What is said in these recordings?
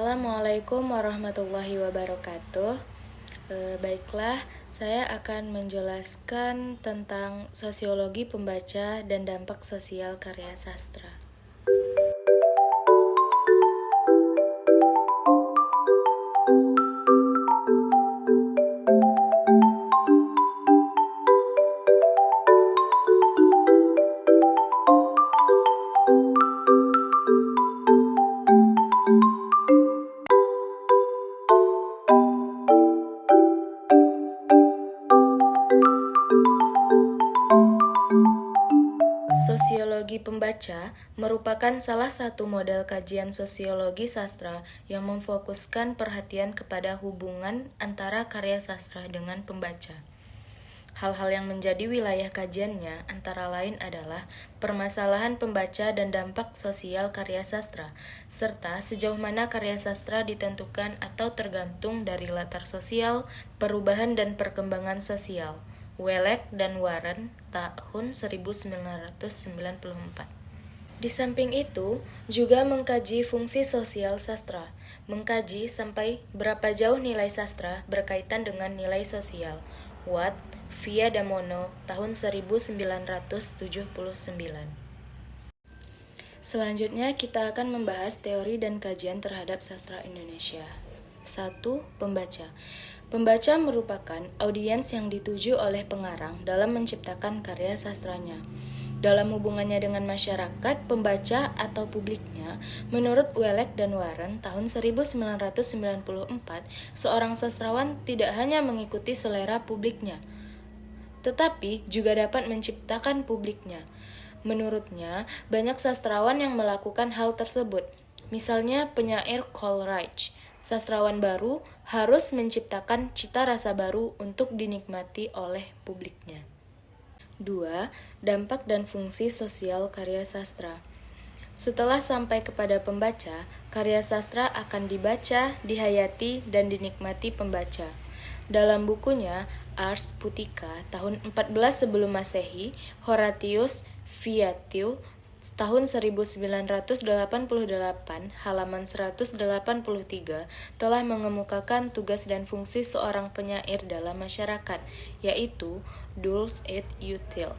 Assalamualaikum warahmatullahi wabarakatuh. Baiklah, saya akan menjelaskan tentang sosiologi pembaca dan dampak sosial karya sastra. Sosiologi pembaca merupakan salah satu model kajian sosiologi sastra yang memfokuskan perhatian kepada hubungan antara karya sastra dengan pembaca. Hal-hal yang menjadi wilayah kajiannya antara lain adalah permasalahan pembaca dan dampak sosial karya sastra, serta sejauh mana karya sastra ditentukan atau tergantung dari latar sosial, perubahan dan perkembangan sosial. Welek dan Warren, tahun 1994. Di samping itu, juga mengkaji fungsi sosial sastra, mengkaji sampai berapa jauh nilai sastra berkaitan dengan nilai sosial. Watt, Via Damono, tahun 1979. Selanjutnya kita akan membahas teori dan kajian terhadap sastra Indonesia. 1. Pembaca. Pembaca merupakan audiens yang dituju oleh pengarang dalam menciptakan karya sastranya. Dalam hubungannya dengan masyarakat, pembaca atau publiknya, menurut Welek dan Warren tahun 1994, seorang sastrawan tidak hanya mengikuti selera publiknya, tetapi juga dapat menciptakan publiknya. Menurutnya, banyak sastrawan yang melakukan hal tersebut. Misalnya penyair Coleridge, sastrawan baru harus menciptakan cita rasa baru untuk dinikmati oleh publiknya. 2. Dampak dan fungsi sosial karya sastra. Setelah sampai kepada pembaca, karya sastra akan dibaca, dihayati, dan dinikmati pembaca. Dalam bukunya Ars Putica tahun 14 sebelum Masehi, Horatius Viatiu tahun 1988 halaman 183 telah mengemukakan tugas dan fungsi seorang penyair dalam masyarakat, yaitu dulce et utile,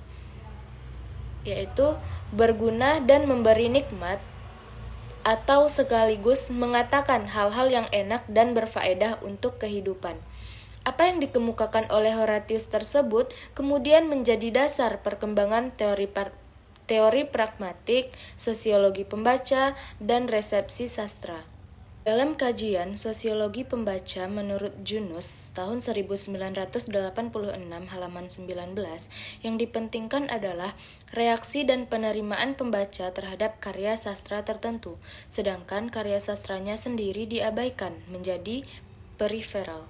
yaitu berguna dan memberi nikmat, atau sekaligus mengatakan hal-hal yang enak dan berfaedah untuk kehidupan. Apa yang dikemukakan oleh Horatius tersebut kemudian menjadi dasar perkembangan teori pragmatik, sosiologi pembaca, dan resepsi sastra. Dalam kajian sosiologi pembaca menurut Junus tahun 1986 halaman 19, yang dipentingkan adalah reaksi dan penerimaan pembaca terhadap karya sastra tertentu, sedangkan karya sastranya sendiri diabaikan menjadi periferal.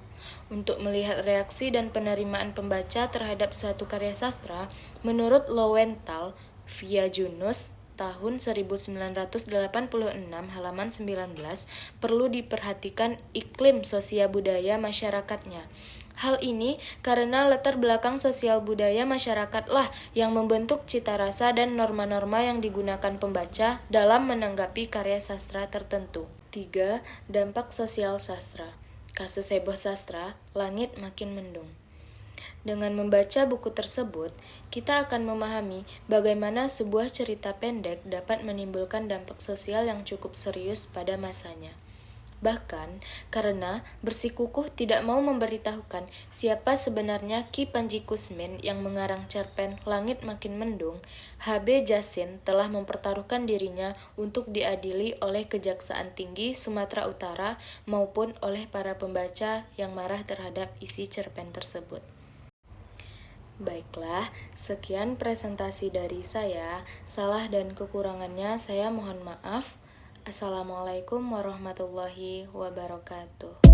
Untuk melihat reaksi dan penerimaan pembaca terhadap suatu karya sastra, menurut Lowenthal, Via Junus tahun 1986 halaman 19, perlu diperhatikan iklim sosial budaya masyarakatnya. Hal ini karena latar belakang sosial budaya masyarakatlah yang membentuk cita rasa dan norma-norma yang digunakan pembaca dalam menanggapi karya sastra tertentu. 3. Dampak sosial sastra. Kasus heboh sastra, langit makin mendung. Dengan membaca buku tersebut, kita akan memahami bagaimana sebuah cerita pendek dapat menimbulkan dampak sosial yang cukup serius pada masanya. Bahkan, karena bersikukuh tidak mau memberitahukan siapa sebenarnya Ki Panji Kusmin yang mengarang cerpen Langit Makin Mendung, H.B. Jasin telah mempertaruhkan dirinya untuk diadili oleh Kejaksaan Tinggi Sumatera Utara maupun oleh para pembaca yang marah terhadap isi cerpen tersebut. Baiklah, sekian presentasi dari saya. Salah dan kekurangannya saya mohon maaf. Assalamualaikum warahmatullahi wabarakatuh.